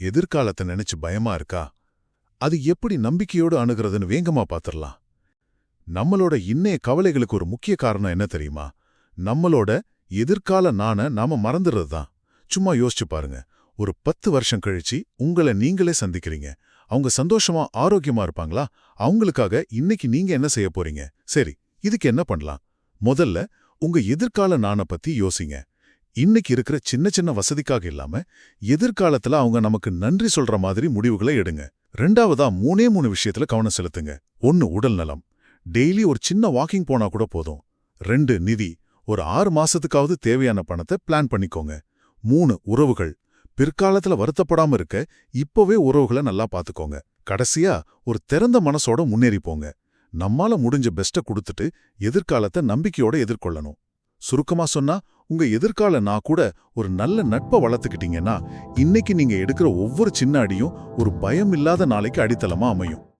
எதிர்காலத்தை நினைச்சு பயமா இருக்கா? அது எப்படி நம்பிக்கையோடு அணுகிறதுன்னு வேகமா பாத்திரலாம். நம்மளோட இன்னைய கவலைகளுக்கு ஒரு முக்கிய காரணம் என்ன தெரியுமா? நம்மளோட எதிர்கால நாம மறந்துடுறது தான். சும்மா யோசிச்சு பாருங்க. ஒரு 10 வருஷம் கழிச்சு உங்களை நீங்களே சந்திக்கிறீங்க. அவங்க சந்தோஷமா ஆரோக்கியமா இருப்பாங்களா? அவங்களுக்காக இன்னைக்கு நீங்க என்ன செய்ய போறீங்க? சரி, இதுக்கு என்ன பண்ணலாம்? முதல்ல உங்க எதிர்கால பத்தி யோசிங்க. இன்னைக்கு இருக்கிற சின்ன சின்ன வசதிக்காக இல்லாம எதிர்காலத்துல அவங்க நமக்கு நன்றி சொல்ற மாதிரி முடிவுகளை எடுங்க. ரெண்டாவதா 3 விஷயத்துல கவனம் செலுத்துங்க. 1 உடல் நலம். டெய்லி ஒரு சின்ன வாக்கிங் போனா கூட போதும். 2 நிதி. ஒரு 6 மாசத்துக்காவது தேவையான பணத்தை பிளான் பண்ணிக்கோங்க. 3 உறவுகள். பிற்காலத்துல வருத்தப்படாம இருக்க இப்பவே உறவுகளை நல்லா பாத்துக்கோங்க. கடைசியா ஒரு திறந்த மனசோட முன்னேறி போங்க. நம்மால முடிஞ்ச பெஸ்ட கொடுத்துட்டு எதிர்காலத்தை நம்பிக்கையோட எதிர்கொள்ளணும். சுருக்கமா சொன்னா, உங்க எதிர்கால கூட ஒரு நல்ல நட்பை வளர்த்துக்கிட்டீங்கன்னா இன்னைக்கு நீங்க எடுக்கிற ஒவ்வொரு சின்ன அடியும் ஒரு பயம் இல்லாத நாளைக்கு அடித்தளமா அமையும்.